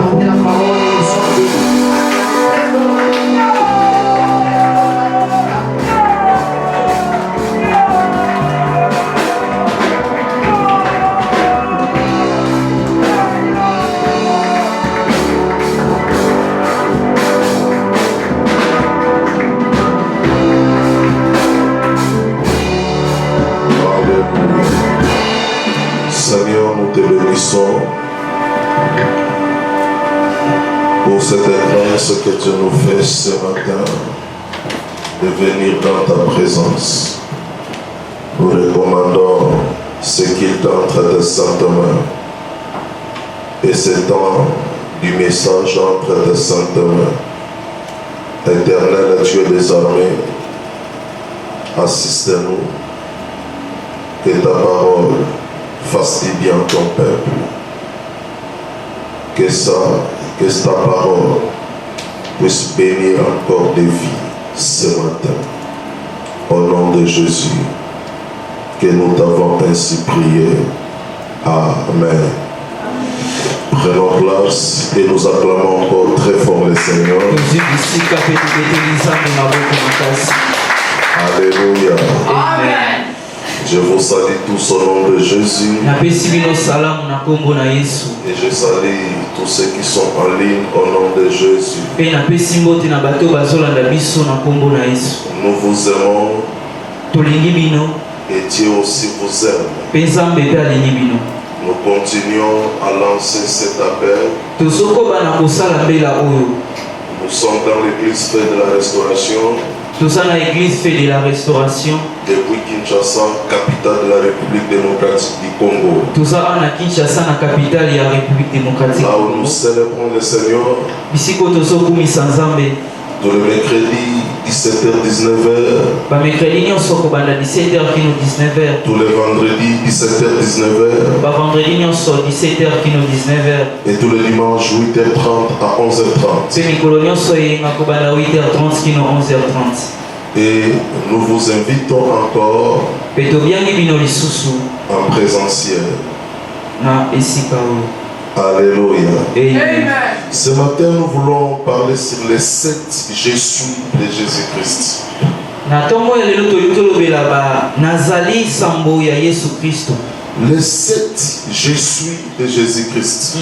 porter la parole et le soir. Seigneur, nous te bénissons pour cette grâce que tu nous fais ce matin de venir dans ta présence. Nous recommandons ce qu'il est entre tes saintes mains et ce temps du message entre tes saintes mains. Éternel Dieu des armées, assiste-nous, que ta parole fasse bien ton peuple. Que ta parole puisse bénir encore des vies ce matin. Au nom de Jésus, que nous t'avons ainsi prié. Amen. Prenons place et nous acclamons encore très fort le Seigneur. Alléluia. Amen. Je vous salue tous au nom de Jésus. Et je salue tous ceux qui sont en ligne au nom de Jésus. Nous vous aimons et Dieu aussi vous aime. Nous continuons à lancer cet appel. Nous sommes dans l'église Fête de la Restauration. Tous à l'église fait de la restauration. Depuis Kinshasa, capitale de la République démocratique du Congo. Tous à Kinshasa, la capitale de la République démocratique. Là où nous célébrons le Seigneur. Ici, quand nous sommes tous les mercredis, 17h-19h. Mercredi, nous sommes 17h-19h. Tous les vendredis, 17h-19h. Vendredi, nous sommes 17h-19h. Et tous les dimanches, 8h30 à 11h30. Nous sommes 8h30 11h30. Et nous vous invitons encore en présentiel. Alléluia. Amen. Ce matin, nous voulons parler sur les 7 je suis de Jésus-Christ. Les 7 je suis de Jésus-Christ.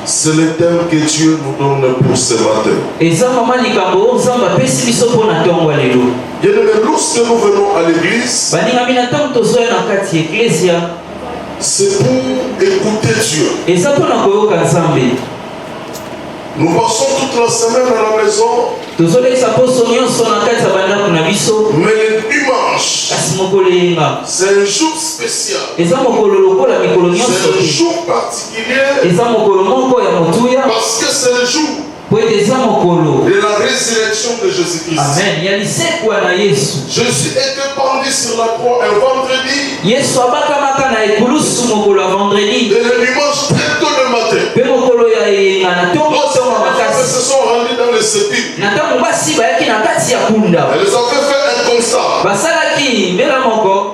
C'est le thème que Dieu nous donne pour ce matin. Bien-aimés, lorsque nous venons à l'église, c'est pour écouter Dieu. Nous passons toute la semaine à la maison. Mais le dimanche, c'est un jour spécial. C'est un jour particulier. Parce que c'est le jour de la résurrection de Jésus-Christ. Amen. Jésus était pendu sur la croix un vendredi. Et le dimanche très tôt le matin, lorsque se sont rendus dans le sépulcre, elles avaient fait un constat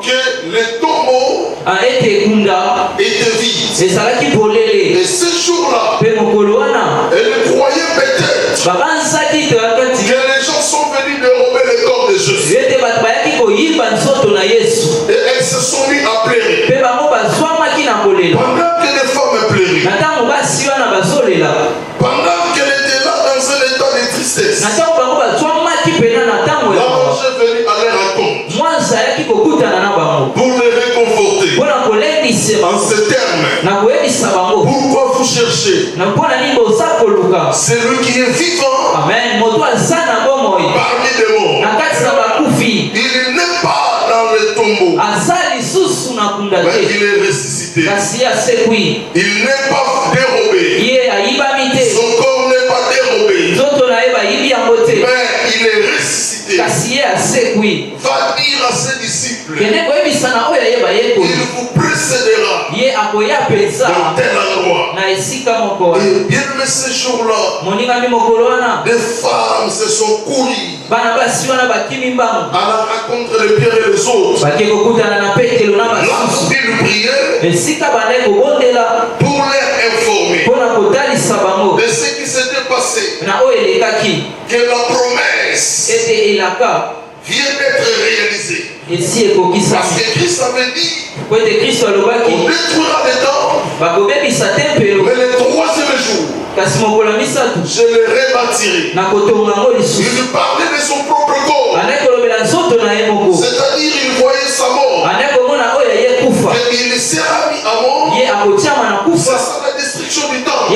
que les tombeaux étaient vides. Et ce jour-là, elles croyaient peut-être que les gens sont venus dérober le corps de Jésus. Et elles se sont mis à pleurer. Pendant que les femmes pleuraient, pendant qu'elles étaient là dans un état de tristesse, l'ange est venu à leur rencontre pour les réconforter. En ces termes, pourquoi vous cherchez celui qui est vivant parmi les morts? Il n'est pas dans le tombeau, mais il est ressuscité. Il n'est pas dérobé. Son corps n'est pas dérobé, mais il est ressuscité. Va dire à ses disciples, il vous précédera dans tel endroit. Et bien aimé, ce jour-là, des femmes se sont courues à la rencontre de Pierre et les autres. Là, ils priaient pour leur informer de ce qui s'était passé, que la promesse vient d'être réalisée. Parce que Christ avait dit on détruira les temples, mais le troisième jour je le rebâtirai. Il lui parlait de son propre corps, c'est-à-dire il voyait sa mort, qu'il sera mis à mort. C'est ça la destruction du temple.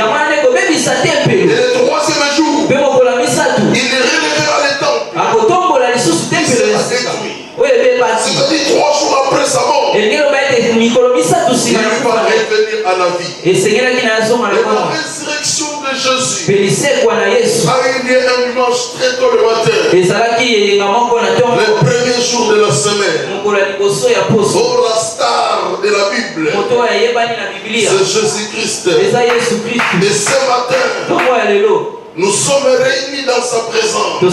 Et le troisième jour il relèvera les temples, il sera détruit. C'est-à-dire 3 jours après sa mort, il va revenir à la vie. Et la résurrection de Jésus a eu lieu un dimanche très tôt le matin, le premier jour de la semaine. Oh, la star de la Bible, c'est Jésus-Christ. Et ce matin, nous sommes réunis dans sa présence pour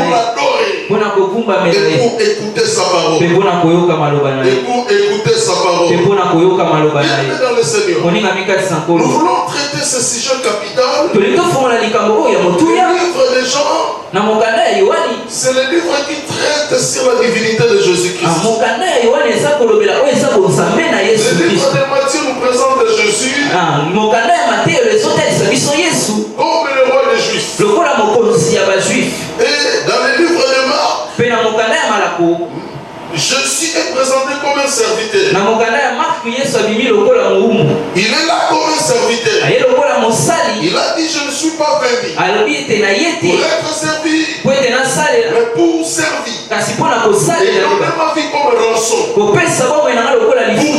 l'adorer et pour écouter sa parole. Et pour écouter sa parole. Bienvenue dans le Seigneur. Nous voulons traiter ce sujet capital. Le livre des gens, c'est le livre qui traite sur la divinité de Jésus-Christ. Le livre de Matthieu nous présente Jésus comme le roi des Juifs. Et dans le livre de Marc, Jésus est présenté comme un serviteur. Il est là comme un serviteur. Il a dit je ne suis pas venu pour être servi, mais pour servir. Et donner ma vie comme rançon pour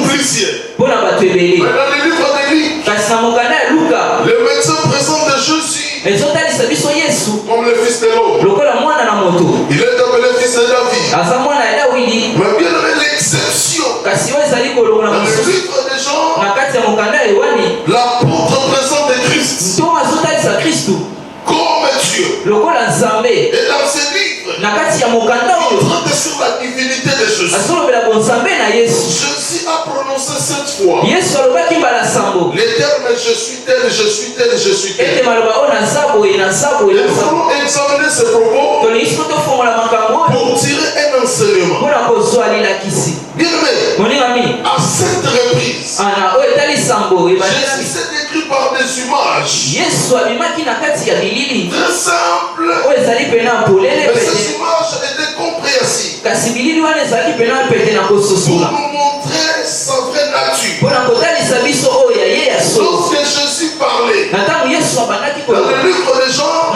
plusieurs. Mais dans le livre de Luc, le médecin présente Jésus comme le fils de l'homme. Il est appelé fils de David. Mais bien aimé, l'exception dans le livre des gens, l'apôtre présente Christ comme Dieu. Et dans ce livre, il traite sur la divinité de Jésus. Jésus a prononcé 7 fois les termes je suis tel, je suis tel, je suis tel. Et nous allons examiner ce propos pour tirer un enseignement. Bien aimé, à cette reprise, Jésus s'est décrit par des images très simples, mais ces images étaient compréhensibles pour nous montrer sa vraie nature. Lorsque Jésus parlait dans le livre des gens,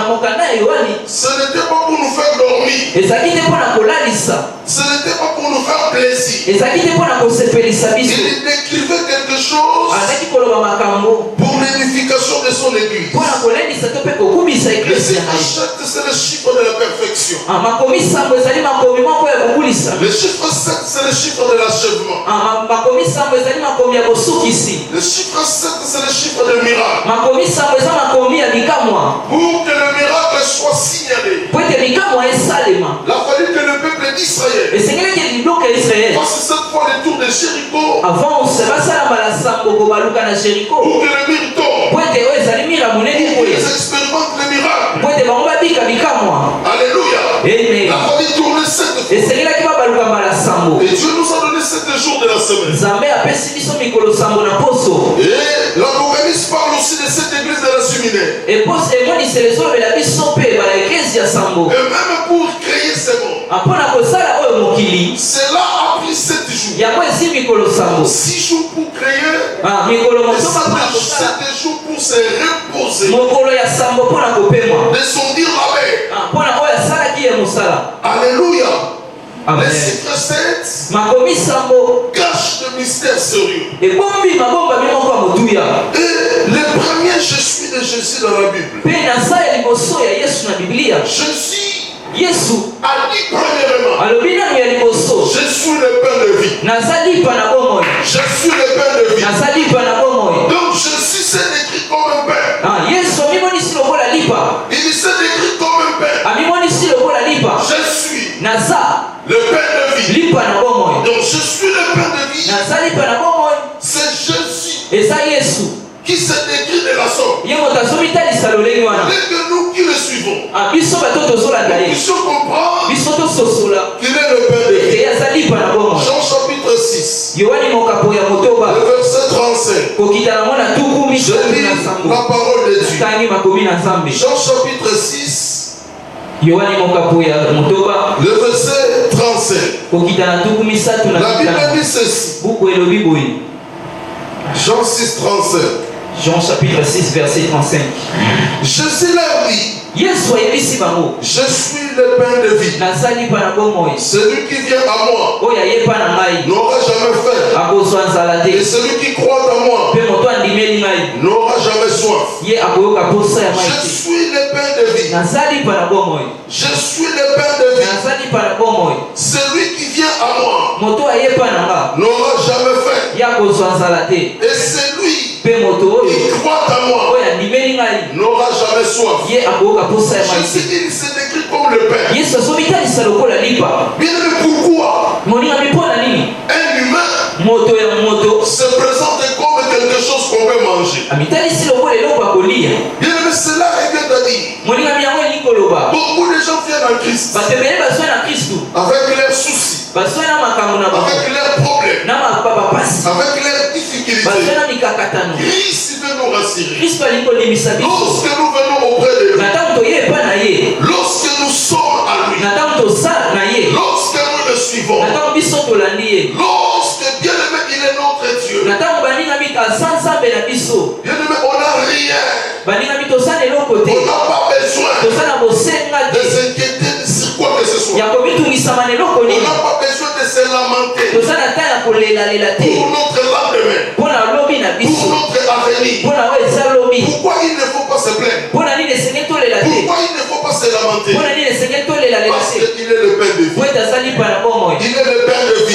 ce n'était pas pour nous faire dormir, ce n'était pas pour nous faire plaisir. Il décrivait quelque chose pour l'édification de son église. Le chiffre 7, c'est le chiffre de la perfection. Le chiffre 7, c'est le chiffre de l'achèvement. Le chiffre 7, c'est le chiffre de miracle. Pour que le miracle soit signalé, il a fallu que le peuple d'Israël fasse cette fois le tour de Jéricho pour que le mur tombe, pour qu'ils expérimentent le miracle. Alléluia. Il a fallu tourner 7 fois. Et Dieu nous a donné 7 jours de la semaine. Et l'Apocalypse parle aussi de cette église de la Suminée. Et même pour créer ce monde, cela a pris 7 jours. 6 jours pour créer, et 7 jours pour se reposer. Descendir la Alléluia. Le chiffre 7 cache de mystères sérieux. Et le premier je suis de Jésus dans la Bible, Jésus a dit premièrement, je suis le pain de vie. Je suis le pain de vie. Donc Jésus s'est décrit comme un pain. Il s'est décrit comme un pain. Je suis le pain de vie. Donc je suis le pain de vie. C'est Jésus qui s'est décrit de la sorte. Dès que nous qui le suivons, nous puissions comprendre qu'il est le Père de vie. Jean chapitre 6, le verset 35. Je lis la parole de Dieu. Jean chapitre 6, le verset 35. La Bible dit ceci. Jean 6, 35. Jean chapitre 6, verset 35. Jésus leur dit, je suis le pain de vie. Celui qui vient à moi n'aura jamais faim. Et celui qui croit en moi n'aura jamais soif. Je suis le pain de vie. Je suis le pain de vie. Celui qui vient à moi n'aura jamais faim. Et celui qui croit en moi n'aura jamais soif. Jésus, il se décrit comme le Père. Bien aimé, pourquoi un humain se présente comme quelque chose qu'on peut manger? Bien aimé, cela revient à dire beaucoup de gens viennent en Christ avec leurs soucis, avec leurs problèmes, avec leurs difficultés. Christ veut nous rassurer. Lorsque nous venons auprès de lui, lorsque nous sommes à lui, lorsque nous le suivons, lorsque bien aimé il est notre Dieu, bien aimé on n'a rien, on n'a pas besoin de s'inquiéter sur quoi que ce soit, on n'a pas besoin de se lamenter pour notre lendemain, pour notre avenir. Pourquoi il ne faut pas se plaindre? Pourquoi il ne faut pas se lamenter? Parce qu'il est le Père de vie. Il est le Père de vie.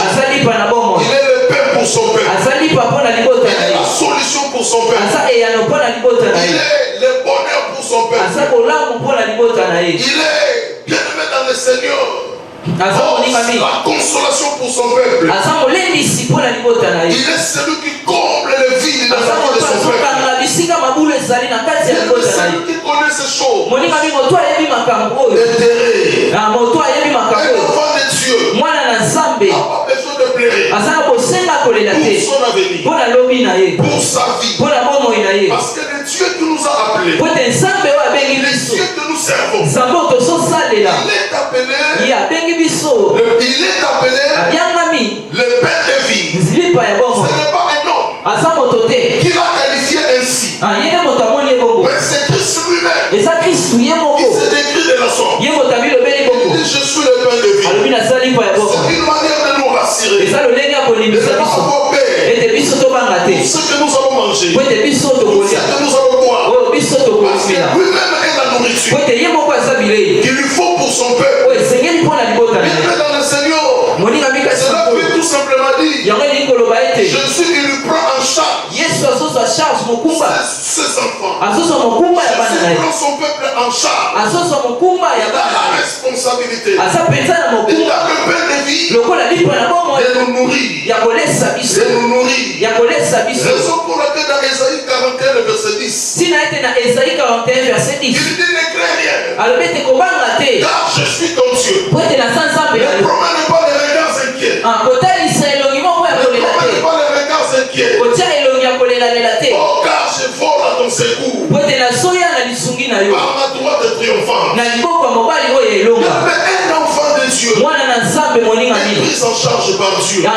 Il est le Père pour son Père. Il est la solution pour son Père. Il est le bonheur pour son Père. Il est bien aimé dans le Seigneur. La consolation pour son peuple. Il est celui qui comble les vides dans la vie de son peuple. Il est celui qui connaît ces choses. Un enfant de Dieu n'a pas besoin de pleurer pour son avenir, pour sa vie. Parce que le Dieu qui nous a appelés, le Dieu que nous servons, il est appelé le Père de vie. Ce n'est pas un homme qui l'a qualifié ainsi, mais c'est Christ lui-même qui se décrit de la sorte. Il dit je suis le Père de vie. C'est une manière de nous rassurer, de ne pas avoir peur pour ce que nous allons manger, pour ce que nous allons boire, parce que lui-même est la nourriture qu'il lui faut pour son peuple. Bien dans le Seigneur, cela veut tout simplement dire Jésus il lui prend en charge ses enfants. Jésus prend son peuple en charge. Il a la responsabilité. Il a le Père de vie de nous nourrir. Raison pour laquelle dans Ésaïe 41 le verset 10 il dit ne crains rien car je suis ton Dieu. Ne promène pas les regards inquiets. Ne promène pas les regards inquiets. Oh car je vole à ton secours par ma droite triomphante. Mais un enfant de Dieu est pris en charge par Dieu. Et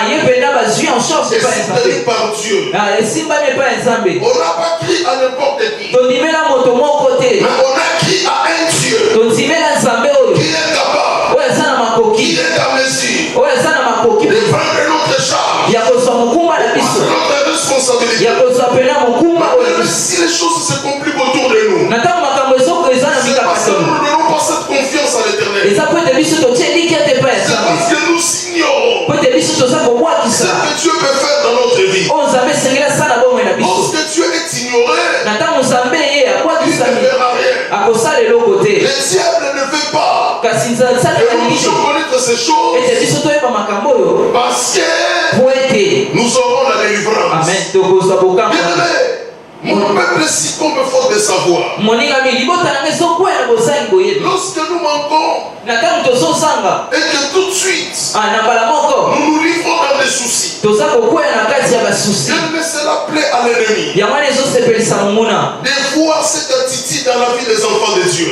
c'est par Dieu. On n'a pas crié à n'importe qui, mais on a crié à un Dieu qui est capable, qui est à mesure de prendre notre charge, notre responsabilité. Même si les choses se compliquent autour de nous, c'est parce que nous ne donnons pas cette confiance à l'Éternel. C'est parce que nous ignorons ce que Dieu peut faire dans notre vie. Lorsque Dieu est ignoré, il ne verra rien. Le diable ne veut pas que nous puissions connaître ces choses parce que nous aurons la délivrance. Bien aimé, Mon peuple succombe faute de savoir. Lorsque nous manquons et que tout de suite nous nous livrons dans des soucis, bien mais cela plaît à l'ennemi de voir cette attitude dans la vie des enfants de Dieu.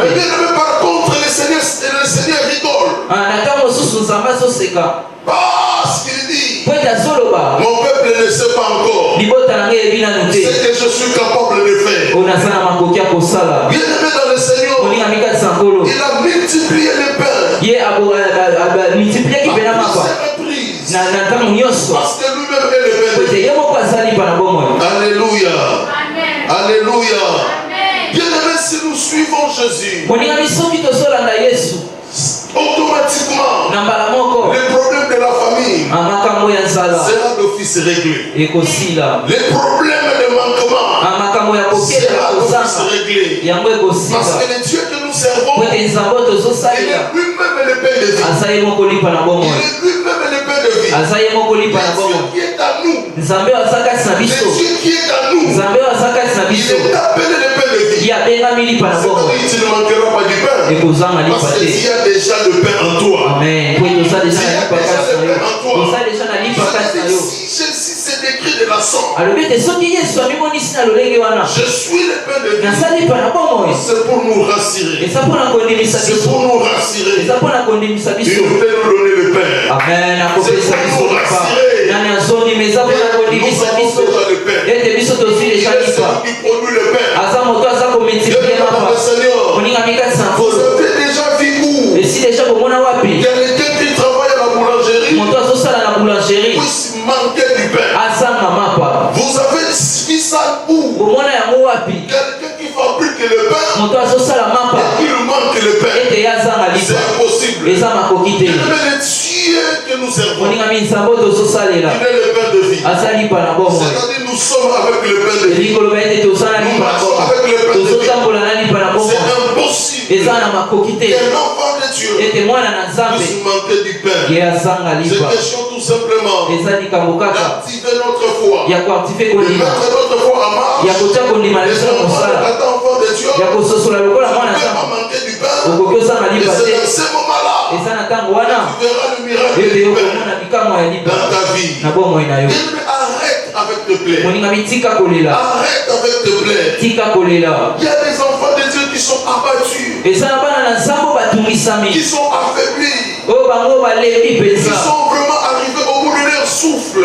Mais bien par contre, le Seigneur rigole. Parce qu'il dit, mon peuple ne sait pas encore ce que je suis capable de faire. Bien aimé dans le Seigneur, il a multiplié les pains. Parce que lui-même est le pain. Alléluia. Alléluia. Bien aimé, si nous suivons Jésus, automatiquement, le problème de la famille sera d'office réglé. Les problèmes de manquement sera d'office réglé. Parce que le Dieu que nous servons, il est lui-même le pain de vie. Il est lui-même le pain de vie. Le Dieu qui est à nous, le Dieu qui est à nous, il est appelé le pain de vie. C'est comme tu ne manqueras pas du pain. Parce qu'il y a déjà le pain en toi. Amen. Si c'est décrit de la sorte, je suis le pain de vie. C'est pour nous rassurer. C'est pour nous rassurer. Il nous donner le pain. Amen. C'est pour nous rassurer. Nous avons déjà le pain. Il est celui qui produit le pain. Vous avez déjà vu où quelqu'un qui travaille à la boulangerie puisse manquer du pain. Vous avez vu ça où quelqu'un qui fabrique le pain et qu'il manque le pain. C'est impossible. Mais le Dieu que nous servons, il est le pain de vie. C'est-à-dire nous sommes avec le pain de vie. Nous marchons avec le pain de vie. C'est impossible qu'un enfant de Dieu puisse manquer du pain. C'est question tout simplement d'activer notre foi, de mettre notre foi en marche. Les enfants de Dieu ne peuvent pas manquer du pain. Et c'est dans ce moment-là tu verras le miracle du pain dans ta vie. Arrête avec tes plaies. Arrête avec tes plaies. Il y a des enfants de Dieu qui sont abattus, qui sont affaiblis, qui sont vraiment arrivés au bout de leur souffle.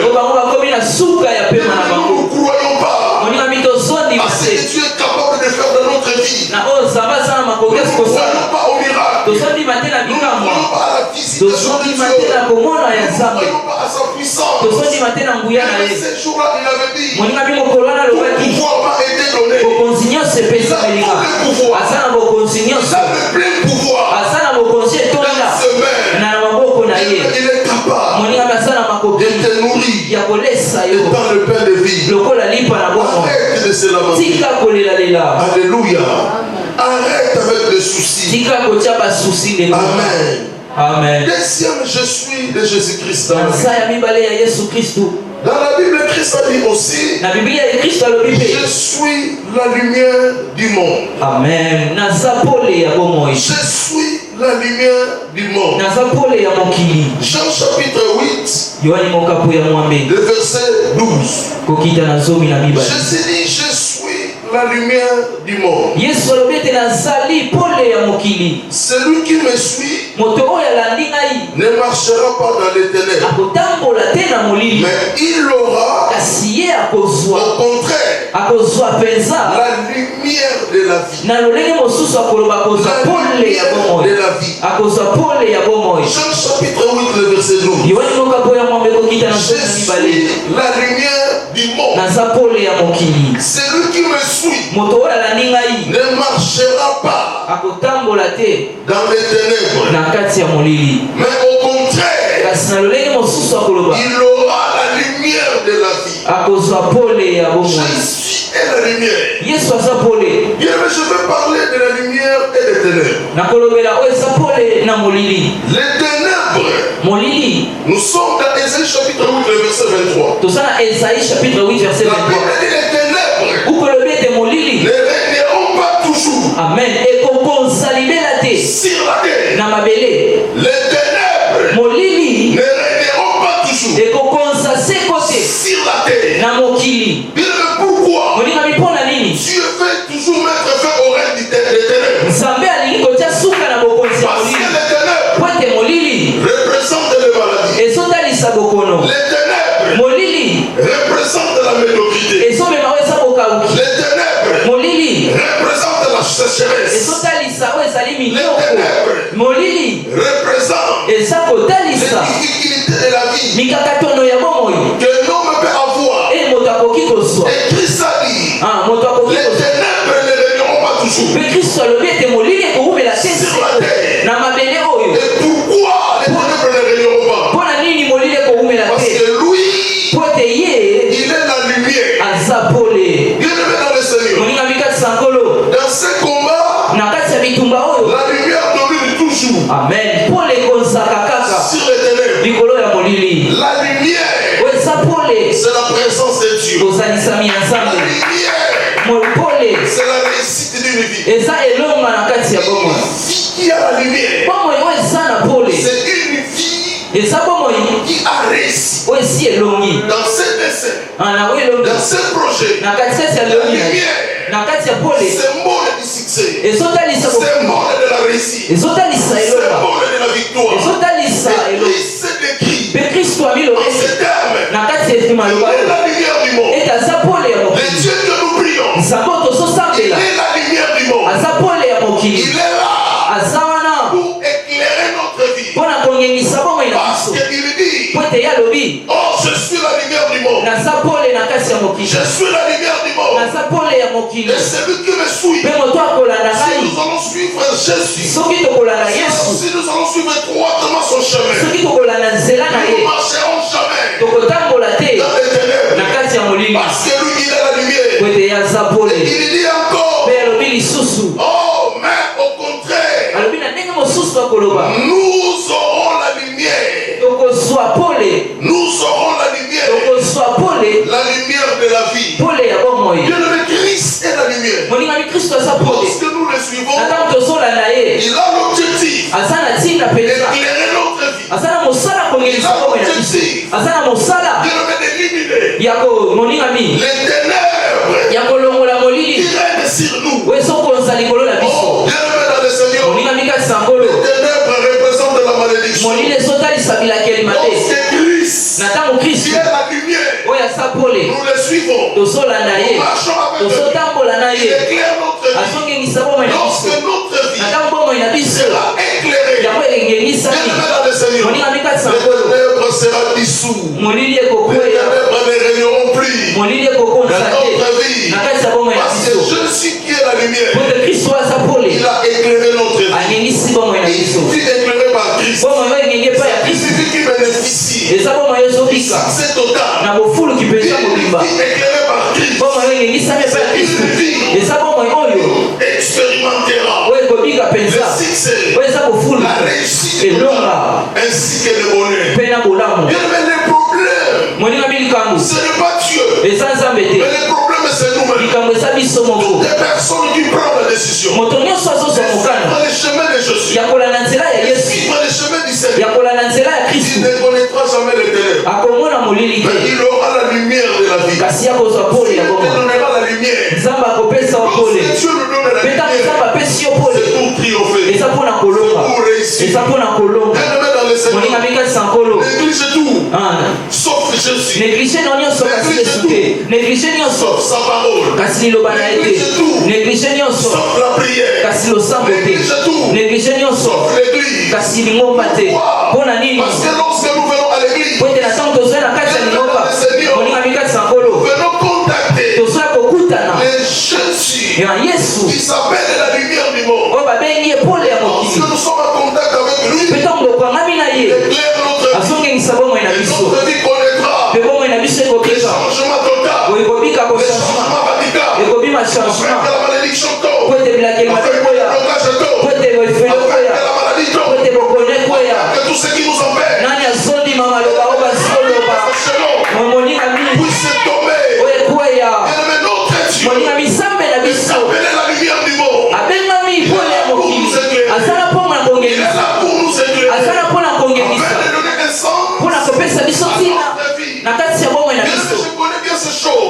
Nous ne croyons pas à ce que Dieu est capable de faire dans notre vie. Nous ne croyons pas au miracle. Nous ne croyons pas à la visitation de Dieu. Nous ne croyons pas à sa puissance. Et ce jour-là, il avait dit, tout pouvoir m'a été donné. Il a tout le pouvoir. Il a le plein pouvoir. Dans ses mains, il est capable de te nourrir dans le pain de vie. Arrête de se lamenter. Alléluia. Arrête avec les soucis. Amen. Amen. Deuxième, je suis de Jésus-Christ. Dans la Bible, Christ a dit aussi, je suis la lumière du monde. Amen. Je suis la lumière du monde. Jean chapitre 8, le verset 12. Jésus dit, je suis la lumière du monde. Celui qui me suit ne marchera pas dans les ténèbres, mais il aura au contraire la lumière de la vie. La lumière de la vie. Jean chapitre 8, le verset 12. Je suis la lumière du monde. Celui qui me suit ne marchera pas dans les ténèbres, mais au contraire il aura la lumière de la vie. Jésus est la lumière. Bien, mais je veux parler de la lumière et des ténèbres. Les ténèbres Nous sommes dans Ésaïe chapitre 8, le verset 23. Ésaïe chapitre 8, verset 23. La Bible dit les ténèbres ne régneront pas toujours. Amen. Et qu'on consolide la terre. Sur la terre. Namabele. Les ténèbres ne régneront pas toujours. Et qu'on consolide côté. Sur la terre. Namokili. Pourquoi? Dieu veut toujours mettre fin au règne des ténèbres. Parce que les ténèbres représentent les maladies. Les ténèbres représentent la médiocrité. Les ténèbres représentent la sécheresse. Les ténèbres représentent l'inutilité de la vie que l'homme peut avoir. Et Christ a dit, les ténèbres ne régneront pas toujours sur la terre. Et pourquoi les ténèbres ne régneront pas? Parce que lui, il est la lumière. Bien-aimé dans le Seigneur, dans ce combat, la lumière domine toujours. Amen. Sur les ténèbres, la lumière, c'est la présence de Dieu. La lumière, c'est la réussite d'une vie. Une vie qui a la lumière, c'est une vie qui a réussi. Dans ce dessin, dans ce projet, la lumière, symbole du succès, symbole de la réussite, symbole de la victoire. Et Christ s'est décrit en ces termes. Il est la lumière du monde. Le Dieu que nous prions, il est la lumière du monde. Il est là pour éclairer notre vie. Parce qu'il dit, oh, je suis la lumière du monde. Je suis la lumière du monde. Et celui qui me suit, si nous allons suivre Jésus, si nous allons suivre droitement son chemin, nous ne marcherons jamais dans les ténèbres. Parce que lui, il est la lumière. Et il dit encore, oh, mais au contraire, nous aurons la lumière. Nous aurons la lumière. La lumière de la vie. Bien-aimé, Christ est la lumière. Lorsque nous le suivons, il a l'objectif d'éclairer notre vie. Il a l'objectif, bien-aimé, d'éliminer les ténèbres qui règnent sur nous. Oh, bien-aimé dans le Seigneur, les ténèbres représentent la malédiction. Lorsque Christ, qui est la lumière, nous le suivons, nous marchons avec lui, il éclaire notre vie. Lorsque notre vie sera éclairée, bien-aimé dans le Seigneur, les ténèbres seront dissous. Les ténèbres ne régneront plus dans notre vie. Parce que Jésus qui est la lumière, il a éclairé notre vie. Une vie éclairée par Christ. Une vie qui bénéficie du succès total. Une vie éclairée par Christ. C'est une vie qui expérimentera le succès, la réussite ainsi que le bonheur. Bien-aimé, les problèmes, ce n'est pas Dieu, mais les problèmes c'est nous-mêmes. Toutes les personnes qui prennent la décision de suivre le chemin de Jésus, suivre le chemin du Seigneur, il ne connaîtra jamais les ténèbres, mais il aura la lumière de la vie. Dieu donnera la lumière. Lorsque Dieu nous donne la lumière, c'est pour triompher, c'est pour réussir. Bien-aimé dans le Seigneur, néglige tout sauf Jésus, néglige tout sauf sa parole, néglige tout sauf la prière, néglige tout sauf l'église. Pourquoi? Parce que lorsque nous venons à l'église, nous venons contacter les Jésus qui s'appelle la lumière du monde. Lorsque nous sommes en contact avec lui, il éclaire notre vie. Et notre vie connaîtra le changement total, le changement radical, afin que la malédiction tombe, afin que le blocage tombe, afin que la maladie tombe, afin que tout ce qui nous empêche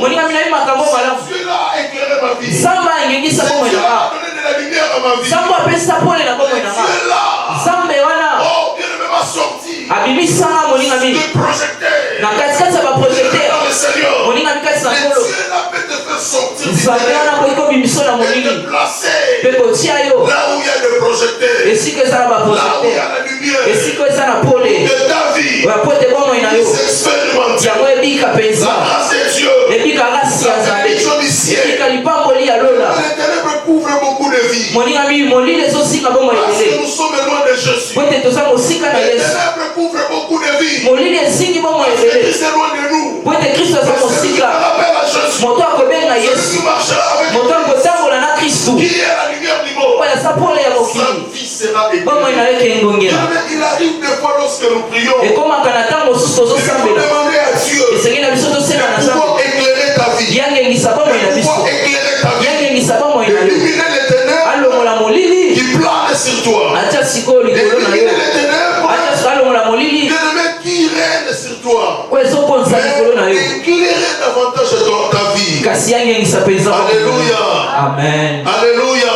Moninga mina yi makambo malamu. Dieu là a éclairé ma vie. Zamba ingengisa bomo Dieu inanga. a donné de la lumière à ma vie. Zamba apesa pole na bomo inanga. Dieu là. Zamba wana. Oh, bien aimé m'a sorti. Abimisanga moninga mi. De projecteur. Na katikati ya ba projecteur. Dans le Seigneur. Moninga mi kati na ngolo. Dieu là peut te faire sortir. Zamba wana ko iko bimiso na moningi. Pe ko tia yo. Là où il y a des projecteurs. Esiko eza na ba Là où il y projecteur. a la lumière. Esiko eza na pole. De ta vie. Wa pote bomo ina yo. Expérimente. Yango ebika penza. La grâce de Dieu. Ebika rasi ya Nzambe. Ebika lipamboli ya lola. Les ténèbres couvrent beaucoup de vies. Moninga mi molile ezosinga bomo Parce que ebele. nous sommes loin de Jésus. Pote toza mosika na Les Yesu. ténèbres couvrent beaucoup de vies. Molile esingi bomo Parce que ebele. Christ est loin de nous. Pote Kristo aza Parce que tu mosika. rappelles à Jésus. Moto akobenga Celui Yesu. qui marchera avec Moto akotambola na Kristo. qui est la lumière du monde. Oyo aza pole ya Sa mokili. vie sera Bomo éclairée. inaleka engongela. Il arrive des fois lorsque nous prions. Ekomaka na ntango mosusu Il faut tozosambela. demander à Dieu Esengeli na biso tosenga na de Nzambe. pouvoir éclairer ta vie. Yangengisa bomo ina De biso. pouvoir éclairer ta vie. Yangengisa bomo ina yo. D'éliminer les ténèbres Alongola molili. qui planent sur toi. Atia sikoyo likolo na yo. D'éliminer les ténèbres Atia alongola molili. qui règnent sur toi. Oyo ezokonza likolo na Mais yo. éclairer davantage ta vie. Kasi yangengisa penza. Alléluia. Amen. Alléluia.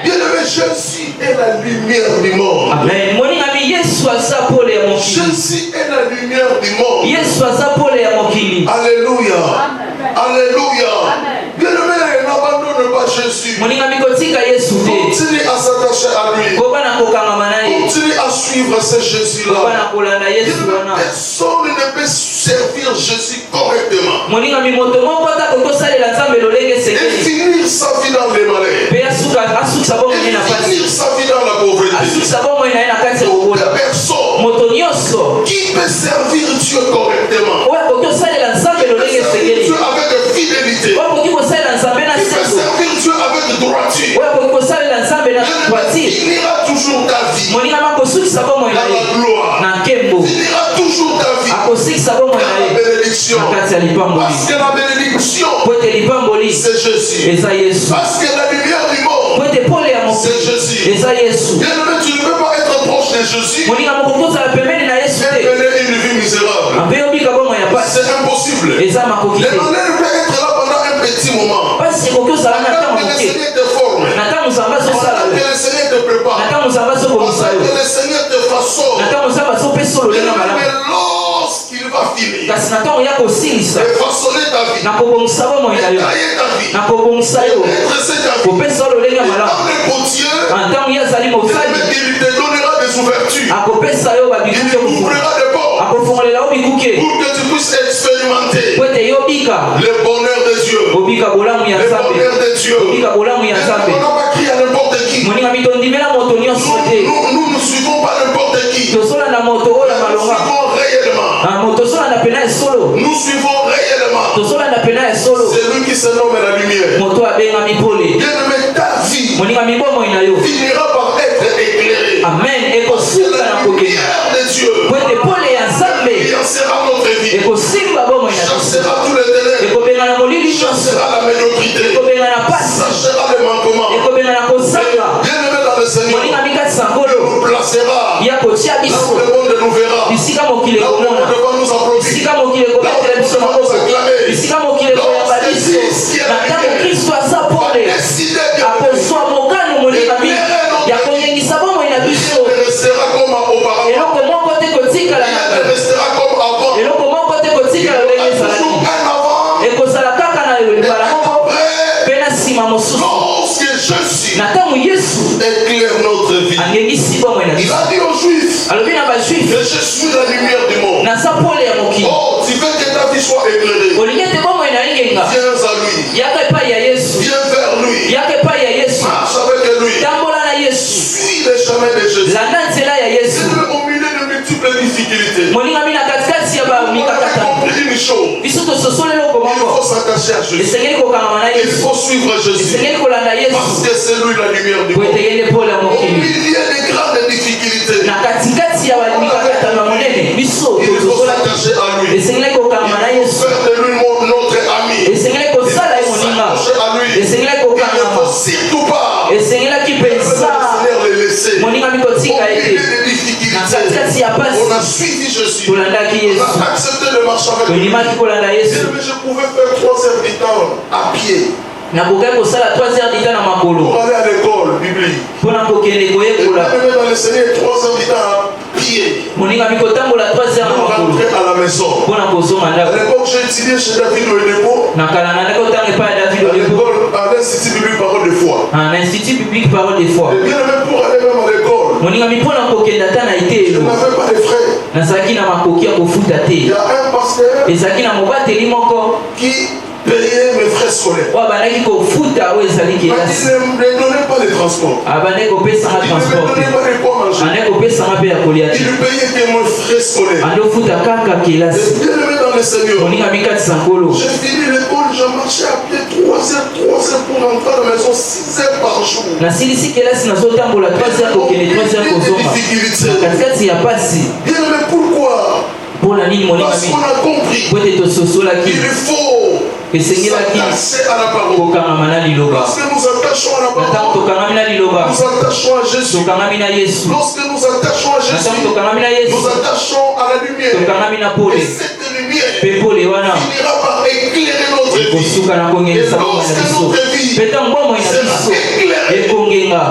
Bien-aimé, Jésus est la lumière du monde. Amen. Moninga mi Yesu aza pole ya mokili. Jésus est la lumière du monde. Yesu aza pole ya mokili. Alléluia. Alléluia. Bien-aimé, n'abandonne pas Jésus. Moninga mi kotika Yesu te. Continue à s'attacher à lui. Kobana kokangama na ye. Continue à suivre ce Jésus-là. Kobana kolanda Yesu wana. Personne ne peut servir Jésus correctement Moninga mi moto moko ata kokosalela Nzambe lolenge et sekeli. finir sa vie dans les malheurs. Pe asukisa bomo ye na Et pasi. finir sa vie dans la pauvreté. Asukisa bomo ye na ye na kati ya Toute kokola. personne Moto nyonso. qui peut servir Dieu correctement, Oyo akoki kosalela Nzambe qui peut lolenge servir sekeli. Dieu avec fidélité, Oyo akoki kosalela Nzambe na qui peut senso. servir Dieu avec droiture, Oyo akoki kosalela Nzambe na droiture. finira toujours ta vie Moninga makosukisa bomo dans na ye. la gloire. Na nkembo. Finira toujours ta vie Akosikisa bomo dans na la ye. bénédiction. Na kati ya lipamboli. Parce que la bénédiction, Po ete lipamboli c'est Jésus. eza Yesu. Parce que la lumière du Po monde, ete pole ya c'est mokili Jésus. eza Yesu. Bien-aimé, tu ne peux pas être proche de Jésus Moninga mokoki kozala pembeni na Yesu et te. mener une vie misérable. Ampe yobika bomo ya pasi. C'est impossible. Eza makoki Le te. malheur peut être là pendant un petit moment. Pasi ekoki kozala na Tant ntango que le moke. Seigneur te forme, Na ntango Nzambe azosala pendant que yo. le Seigneur te Na prépare, ntango Nzambe azobomisa pendant yo. que le Seigneur te façonne, Na ntango Nzambe azopesa lolenga malamu. mais lorsqu'il va finir Kasi na ntango ya kosilisa de façonner ta vie, na kobongisa bomo na yo. tailler ta vie, Na kobongisa yo. dresser ta vie, Kopesa lolenga dans malamu. le potier, Na ntango ye azali mosali. il te donnera des ouvertures, Akopesa yo il babikuke te mosusu. ouvrira des portes Akofongolela yo bikuke. pour que tu puisses expérimenter Po ete yobika. le bonheur de Dieu. Obika bolamu ya Le Nzambe. bonheur de Dieu. Obika bolamu ya On Nzambe. n'a pas crié à n'importe qui. Moninga mitondimela moto nyonso te. Nous ne suivons pas n'importe qui. Nous Tosolanda moto oyo ya malonga. suivons réellement. Moto tozolanda pena ya solo. Nous suivons réellement. Tozolanda pena ya solo. C'est lui qui se nomme la lumière. Moto abengami pole. Bien-aimé, ta vie Moninga mibomo ina yo. finira par être éclairée. Amen. C'est Ekosuka na la kokenda. lumière de Dieu Po ete pole ya qui Nzambe. chassera notre vie. Ekosimba bomo ina biso. Chassera tous les ténèbres. Ekobenga na molili nyonso. Chassera la médiocrité. Ekobenga na pasi. Chassera les manquements. Ekobenga na kozanga. Bien-aimé dans le Seigneur, Moninga mikati sangolo. nous placera Ya kotia là où biso. le monde nous verra. Bisika mokili Là où nous ekomona. devons nous applaudir. Bisika mokili ekobetela biso maboko. Bisika mokili ekoyamba biso. Na ntango Kristo aza pole. Akozwa mokano moninga mi. Ya konyengisa bomo ina biso. Restera comme auparavant. Eloko moko te kotikala na Elle restera comme avant. eloko moko te kotikala ndenge ezalaki. Toujours un avant. Ekozala kaka na libala moko mpe na nsima mosusu. Lorsque Jésus Na ntango Yesu éclaire notre vie, angengisi bomo ina il biso. a dit aux Juifs Alobi na bajuife que je suis la lumière du monde. naza pole ya mokili. Oh, tu veux que ta vie soit éclairée. Olingi ete bomo inalingenga. Viens à lui. Yaka epai ya Yesu. Viens vers lui. Yaka epai ya Yesu. Marche avec lui. Tambola na Yesu. Suis le chemin de Jésus. Landa nzela ya Yesu. Au milieu de multiples difficultés. Moninga mi na katikati ya On a bamikakata. compris une chose. Biso tososole eloko Il moko. faut s'attacher à Jésus. Esengeli kokangama na Il Yesu. faut suivre Jésus. Esengeli kolanda Parce Yesu. que c'est lui la lumière du Po monde. ete ye nde pole ya Au mokili. milieu des grandes difficultés, Na katikati ya bamikakata na monene biso il faut tozola. s'attacher à lui. Esengeli kokangama na Il faut Yesu. faire de lui notre ami. Esengeli kosala ye moninga. S'attacher à lui. Esengeli Il ne kokangama. faut surtout pas Esengelaki pensa le laisser. moninga Au mikotika milieu ete des na difficultés, katikati ya pasi on a suivi Jésus. tolandaki On Yesu. a accepté de marcher marche avec lui. Mais je pouvais faire 3 heures du temps à pied. Pour aller à l'école biblique. Et même dans le Seigneur, 3 heures du temps à pied. Pour rentrer à la maison. À l'époque, j'ai étudié chez David Oyedepo. À l'école, à l'Institut biblique Parole de foi. Et bien même pour aller même à l'école. Je n'avais pas de frais. Il y a un pasteur qui payait mes frais scolaires. Il ne me donnait pas de transport. Il ne me donnait pas de quoi manger. Il ne payait que mes frais scolaires. Et bien aimé dans le Seigneur, j'ai fini l'école, je marchais à pied 3 heures pour rentrer à la maison 6 heures par jour. Bien aimé, pourquoi? Parce qu'on a compris qu'il faut s'attacher à la parole. Lorsque nous attachons à la parole, nous attachons à Jésus. Lorsque nous attachons à Jésus, nous attachons à la lumière. Et cette lumière finira par éclairer notre vie. Et lorsque notre vie sera éclairée,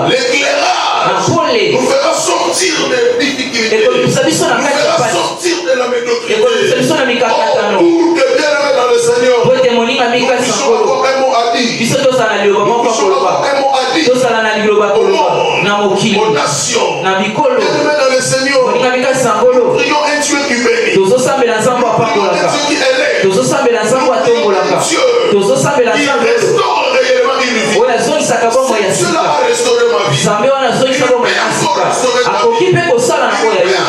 l'éclairage nous fera sortir des difficultés, nous fera sortir de la médiocrité. Pour que bien aimé dans le Seigneur, nous puissions avoir un mot à dire. Nous puissions avoir un mot à dire au monde, aux nations. Bien aimé dans le Seigneur, nous prions un Dieu qui bénit. Nous prions un Dieu qui élève. Nous prions un Dieu qui restaure réellement une vie. C'est cela a restauré ma vie. Il peut encore restaurer ta vie. Il peut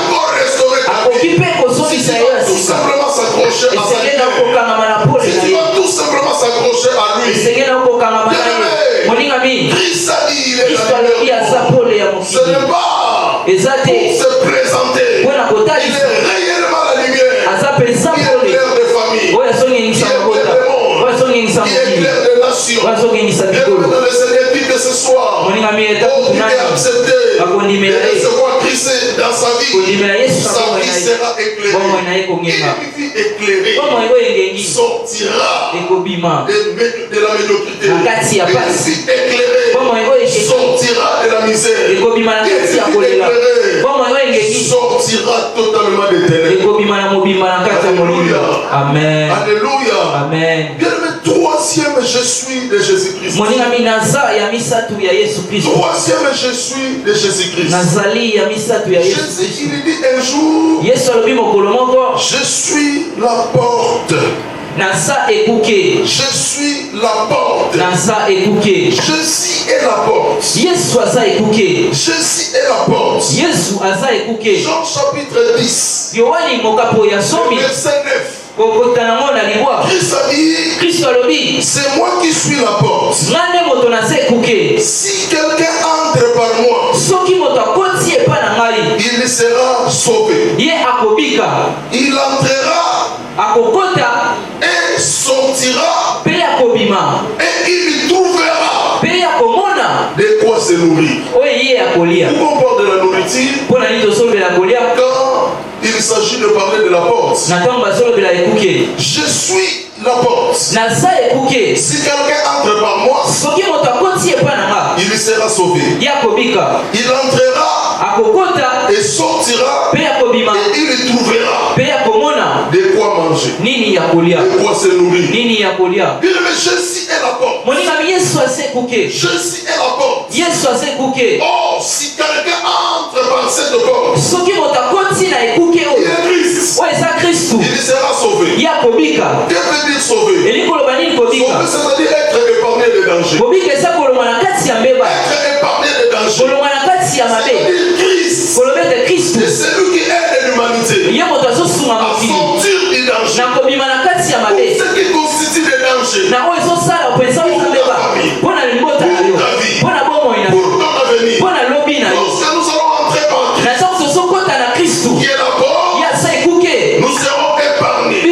encore restaurer ta vie. Si tu vas tout simplement s'accrocher à sa lumière. Si tu vas tout simplement s'accrocher à lui. Bien-aimé, Christ a dit il est la lumière. Ce n'est pas pour se présenter. Il est réellement la lumière. Il éclaire des familles. Il éclaire des mondes. Il éclaire des nations. Bien-aimé dans le Seigneur, dit que ce soir, il est accepté de recevoir Christ dans sa vie. Sa vie sera éclairée. Et une vie éclairée sortira de la médiocrité. Une vie éclairée sortira de la misère. Une vie éclairée sortira totalement des ténèbres. Alléluia. Amen. Alléluia. Amen. Bien aimé, troisième je suis de Jésus-Christ. Troisième je suis de Jésus-Christ. Jésus, il dit un jour, je suis la porte. Je suis la porte. Jésus est la porte. Jésus est la porte. Jean chapitre 10. Verset 9. Christ a dit, c'est moi qui suis la porte. Si quelqu'un entre par moi, il sera sauvé. Il entrera et sortira et il trouvera de quoi se nourrir. Pourquoi on parle de la nourriture quand il s'agit de parler de la porte? Je suis la porte. Si quelqu'un entre par moi, il sera sauvé. Il entrera et sortira et il trouvera de quoi manger, de quoi se nourrir. Bien aimé, Jésus est la porte. Jésus est la porte. Oh, si quelqu'un entre par cette porte, il est Christ. Il sera sauvé. Que veut dire sauvé? Sauvé, c'est-à-dire être épargné des dangers. Être épargné des dangers. C'est-à-dire Christ. Et c'est lui qui aide l'humanité à sortir du danger. Pour ce qui constitue des dangers. Pour ta famille. Pour ta vie. Pour ton avenir. Lorsque nous allons entrer par Christ, qui est la porte, nous serons épargnés de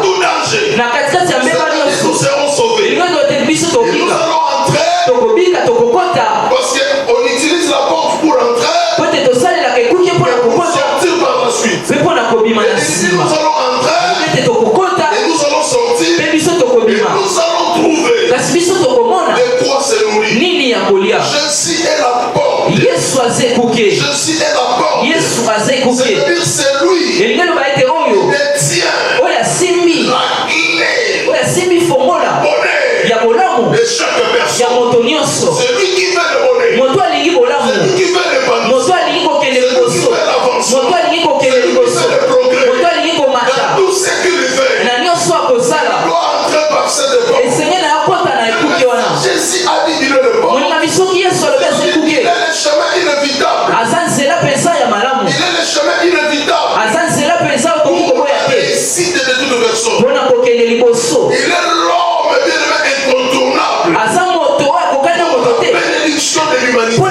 tout danger. Nous serons sauvés. Et nous allons entrer parce qu'on utilise la porte pour entrer et pour sortir par la suite. Et si nous allons entrer, de chaque personne. C'est lui qui fait le bonheur. C'est lui qui fait l'épanouissement. C'est lui qui fait l'avancement. C'est lui qui fait le progrès. Dans tout ce qu'il fait, il doit entrer par cette porte. Jésus a dit qu'il est le bon. Il est le chemin inévitable. Il est le chemin inévitable. La réussite de toute personne. Il est l'homme bien-aimé incontournable. La bénédiction de l'humanité. Pour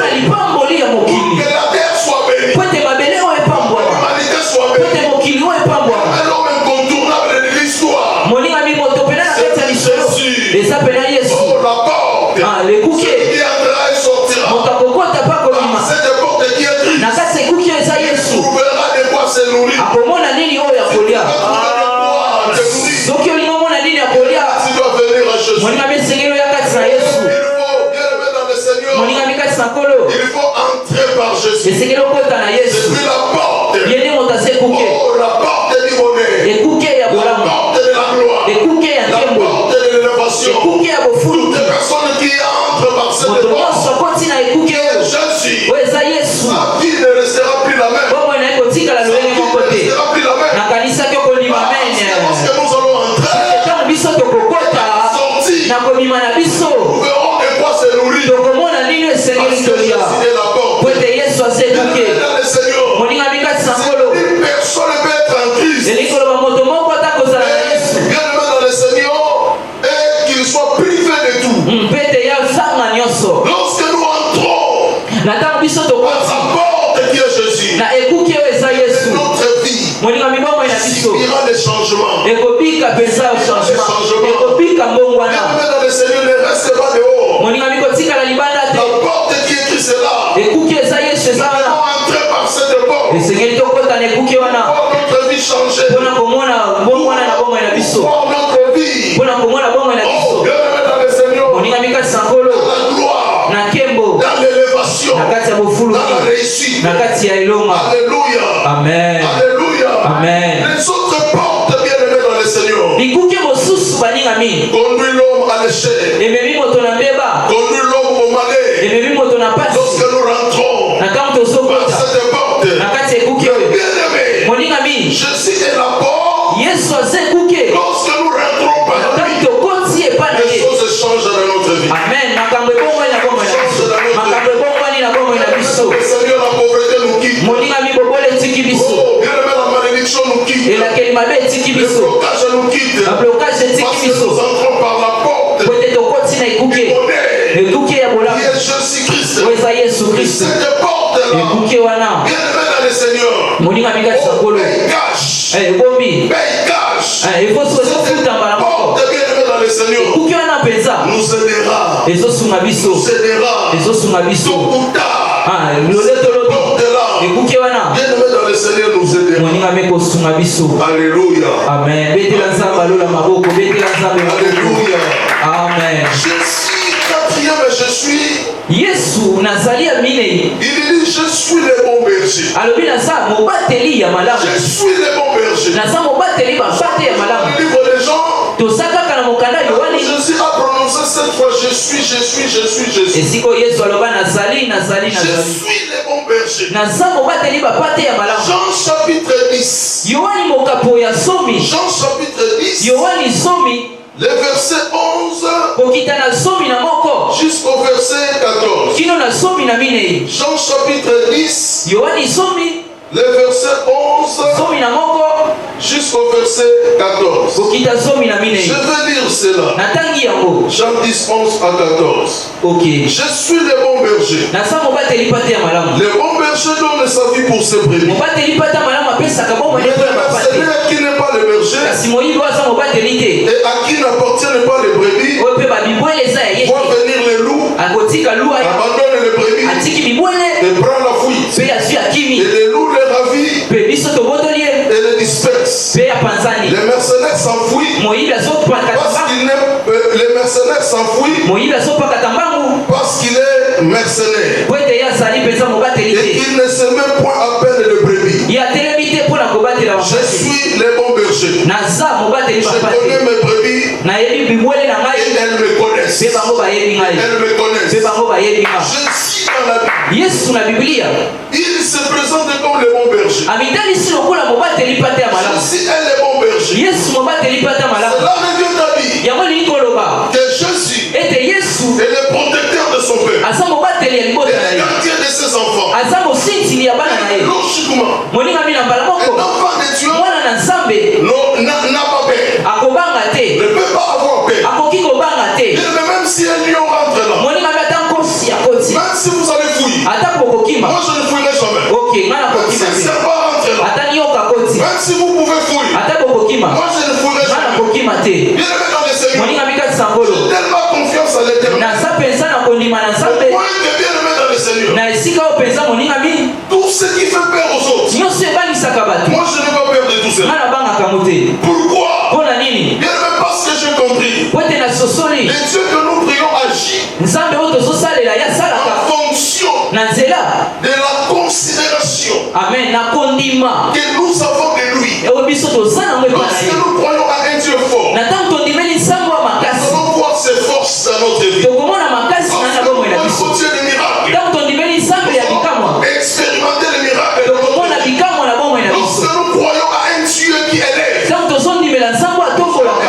que la terre soit bénie. Pour que l'humanité soit bénie. L'homme incontournable de l'histoire. C'est Jésus. Oh, la porte. Celui qui entrera et sortira. Cette porte qui est triste. Il trouvera de quoi se nourrir. Tu dois venir à Jésus. Il faut, bien aimé dans le Seigneur, il faut entrer par Jésus. C'est lui la porte. Oh, la porte du bonheur. La porte de la gloire. La porte de l'élévation. Toute personne qui entre par cette porte, Jésus, sa vie ne restera plus la même. Sa vie ne restera plus la même. Parce que nous allons entrer, sortir, nous verrons de quoi se nourrir. Parce que Jésus est la porte. Dans le Seigneur, une personne peut être en crise. Bien aimé dans le Seigneur, et qu'il soit privé de tout. Lorsque nous entrons par la porte qui est Jésus, notre vie subira des changements. Bien aimé dans le Seigneur, ne reste pas dehors. La porte qui est Christ est là. Nous devons entrer par cette porte. Pour notre vie changer. Pour notre vie. Oh, bien aimé dans le Seigneur. Dans la gloire. Dans l'élévation. Dans la réussite. Alléluia. Amen. Alléluia. Amen. Les autres portes, bien aimés dans le Seigneur, conduit l'homme à l'échec. Conduit l'homme au malheur. Lorsque nous rentrons par cette porte, le bien-aimé, Jésus est la porte. Lorsque nous rentrons par lui, les choses changent dans notre vie. Amen. Le Seigneur, la pauvreté nous quitte. Oh, bien-aimé, la malédiction nous quitte. Le blocage nous quitte. Parce que nous entrons par la porte du bonheur qui est Jésus-Christ. Cette porte-là, bien-aimé dans le Seigneur, paye cash. Paye cash. Cette porte, bien-aimé dans le Seigneur, nous aidera. Tôt ou tard, cette porte-là, bien-aimé dans le Seigneur, nous aidera. Alléluia. Amen. Alléluia. Amen. Jésus, quatrième, je suis. Yesu nazali aminei. Il dit je suis le bon berger. Alobi naza mobateli ya malamu. Je suis le bon berger. Naza mobateli ba bate ya malamu. Dans le livre des gens, tosaka kana mokanda Yohani. Jésus a prononcé cette fois je suis. Esiko Yesu aloba nazali. Je suis le bon berger. Naza mobateli ba bate ya malamu. Jean chapitre 10. Yohani mokapo ya somi. Jean chapitre 10. Yohani somi. Le verset 11 jusqu'au verset 14. Jean chapitre 10. Le verset 11 jusqu'au verset 14. Je vais lire cela. Jean 10, 11 à 14. Je suis le bon berger. Le bon berger donne sa vie pour ses brebis. Le mercenaire qui n'est pas le berger et à qui n'appartiennent pas les brebis voit venir les loups, abandonne les brebis et prend la fuite. Et les loups les ravissent et les dispersent. Les mercenaires s'enfuient parce qu'il est mercenaire et qu'il ne se met point à peine de brebis. Je suis le bon berger. Je connais mes brebis Et elles me connaissent. Elles me connaissent. Je suis dans la Bible. Il se présente comme le bon berger. Si elle est bon berger, cela veut dire que Jésus est le protecteur de son peuple. Il est le gardien de ses enfants. Logiquement, un enfant de Dieu n'a pas peur. Ne peut pas avoir peur. Même si un lion rentre là, même si vous allez fouiller, moi je ne fouillerai jamais. Même si un serpent rentre là, même si vous pouvez fouiller, moi je ne fouillerai jamais. Bien aimé dans le Seigneur, j'ai tellement confiance à l'Éternel. Au point que bien aimé dans le Seigneur, tout ce qui fait peur aux autres, moi je n'ai pas peur de tout cela. Pourquoi? Bien aimé, parce que j'ai compris. Les dieux que nous prions agit en fonction de la considération que nous avons de lui. Lorsque nous croyons à un Dieu fort, nous allons voir ses forces dans notre vie. Lorsque Dieu des miracles, expérimenter les miracles. Lorsque nous croyons à un Dieu qui élève,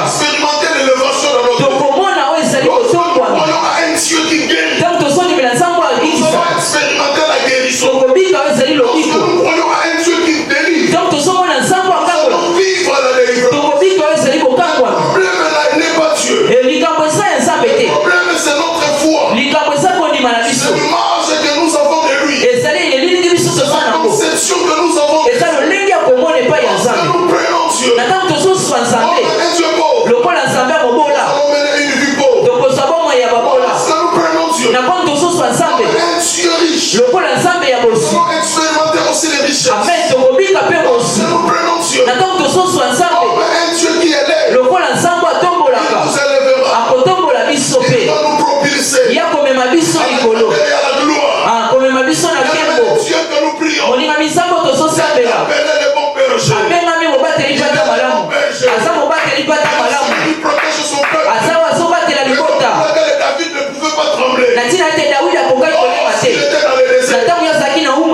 expérimenter l'élévation dans notre vie. Lorsque nous croyons à un Dieu qui guérit, nous allons expérimenter la guérison. Lorsque nous croyons à un Dieu qui délivre, nous allons vivre la délivrance. Le problème là n'est pas Dieu. Le problème c'est notre foi. C'est l'image que nous avons de lui. C'est la conception que nous avons de lui. Lorsque nous prenons Dieu, un Dieu pauvre, nous allons mener une vie pauvre. Lorsque nous prenons Dieu, un Dieu riche, nous allons expérimenter aussi les richesses. Lorsque nous prenons Dieu, un Dieu qui élève, il nous élèvera. Il va nous propulser vers la gloire. Dieu que nous prions, il appelle le bon berger. Il protège son peuple. David ne pouvait pas trembler. Il était dans le désert.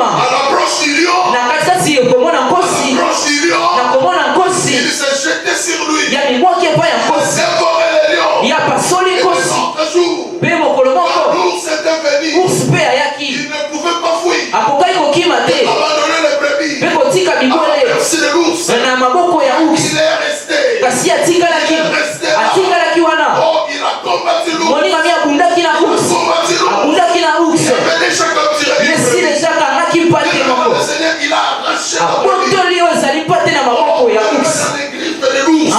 À l'approche du lion, il s'est jeté sur lui. Il a dévoré les lions. Et l'autre jour, l'ours était venu. Il ne pouvait pas fuir. Abandonner les brebis. Merci de l'ours. Il est resté. Il a combattu l'ours. Il avait déjà capturé une brebis. Le Seigneur, il a arraché la brebis. Dans les griffes de l'ours.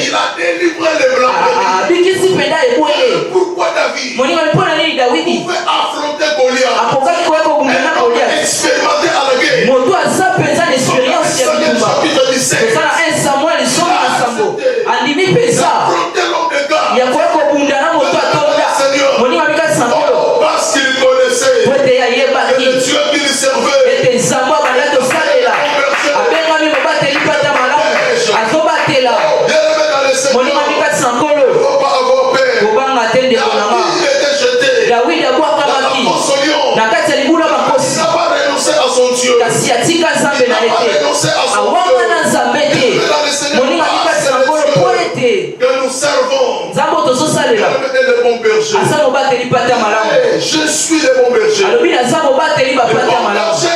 Il a délivré les blancs. Pourquoi David pouvait affronter Goliath, expérimenter à la guerre. Chapitre 17. Affronter l'homme de God. Seigneur, parce qu'il connaissait que le Dieu qu'il servait, que nous servons. Le bon berger. Je suis le bon berger. Le bon berger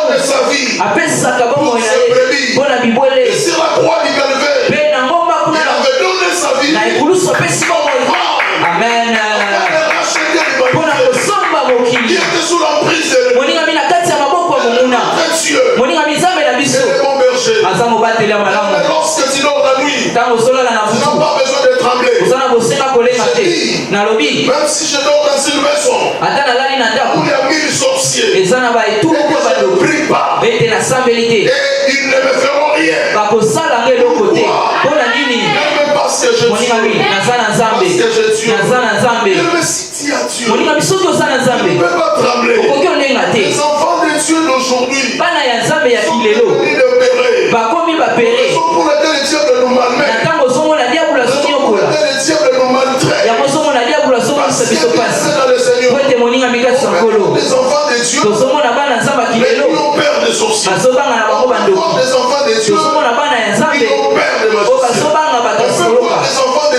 donne sa vie pour ses brebis. Et sur la croix du Calvaire, il avait donné sa vie. Amen. Qui était sous l'emprise de Dieu. C'est le bon berger. Mais lorsque tu dors la nuit, tu n'as pas besoin de trembler. Je dis, même si je dors dans une maison où il y a 1000 sorciers, je ne prie pas. Et ils ne me feront rien. Pourquoi? Même parce que je tue. Parce que je tue. Même si tu as tué, tu ne peux pas trembler. Les enfants de Dieu d'aujourd'hui sont venus de périr. biso pasi po ete moninga mikasi ya nkolo tozomona bana ya nzambe akilelo bazobanga na bango bandoki tozomona bana ya nzambe oyo bazobanga bato ya soloka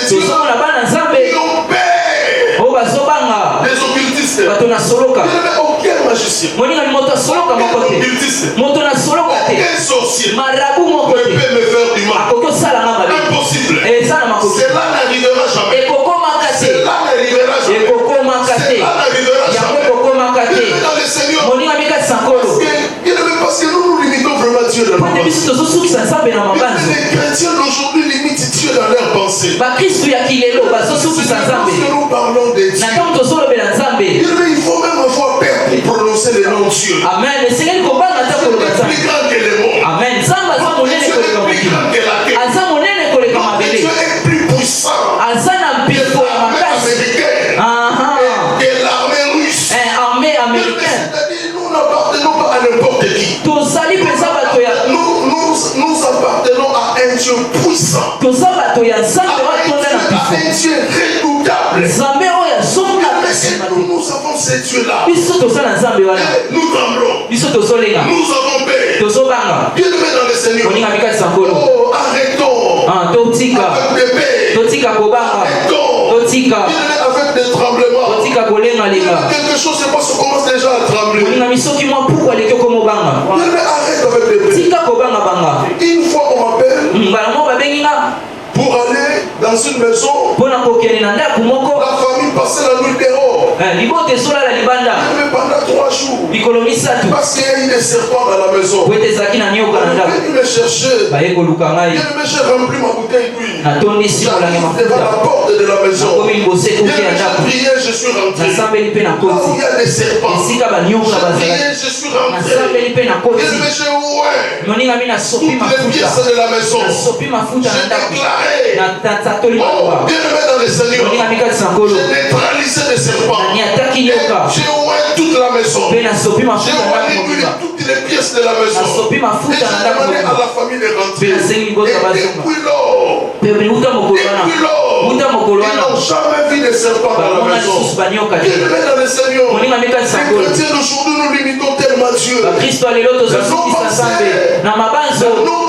tozomona bana ya nzambe oyo bazobanga bato na soloka moninga moto asoloka moko te moto na soloka te marabu moko te akoki osalanga mabe eza na makoki ekokomaka te ekokomaka te yango ekokomaka te moninga mikatisa nkolo parce que nous nous limitons vraiment à Dieu dans nos pensées. Les chrétiens d'aujourd'hui limitent Dieu dans leurs pensées. Lorsque nous parlons de Dieu, il faut même avoir peur pour prononcer le nom de Dieu. Amen. Dieu est plus grand que le monde. Amen. Dieu est plus grand que la terre. Dieu est plus puissant que l'armée américaine et que l'armée russe. C'est-à-dire nous n'appartenons pas à n'importe qui. Nous appartenons à un Dieu puissant, à un Dieu redoutable. Et nous avons ces dieux-là. Nous tremblons. Nous avons peur. Bien aimé dans le Seigneur. Oh, arrêtons avec des paix. Arrêtons avec des tremblements. Quelque chose se passe, on commence déjà à trembler. Bien aimé, arrête avec des paix. Une fois on m'appelle pour aller dans une maison. La famille passait la nuit dehors. Pendant 3 jours. Parce qu'il y a eu des serpents dans la maison. Il venu me chercher. J'ai rempli ma bouteille d'huile. J'arrive devant la porte de la maison. J'ai prié, je suis rentré. Là où il y a des serpents. J'ai prié, je suis rentré. Toutes les pièces de la maison. J'ai déclaré. Oh, bien aimé dans le Seigneur. J'ai neutralisé les serpents. J'ai ouvert toute la maison. J'ai ouvert toutes les pièces de la maison. Et j'ai demandé à la famille de rentrer. Et depuis lors, ils n'ont jamais vu de serpents dans la maison. Bien aimé dans le Seigneur. Les chrétiens d'aujourd'hui nous limitons tellement Dieu.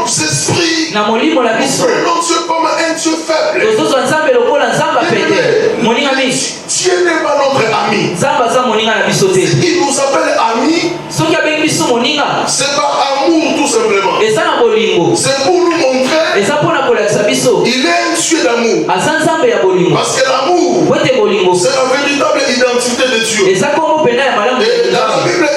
Nos esprits, nous prenons Dieu comme un Dieu faible. Dieu n'est pas notre ami. Il nous appelle amis. C'est par amour tout simplement. C'est pour nous montrer il est un Dieu d'amour. Parce que l'amour, c'est la véritable identité de Dieu. Et dans la Bible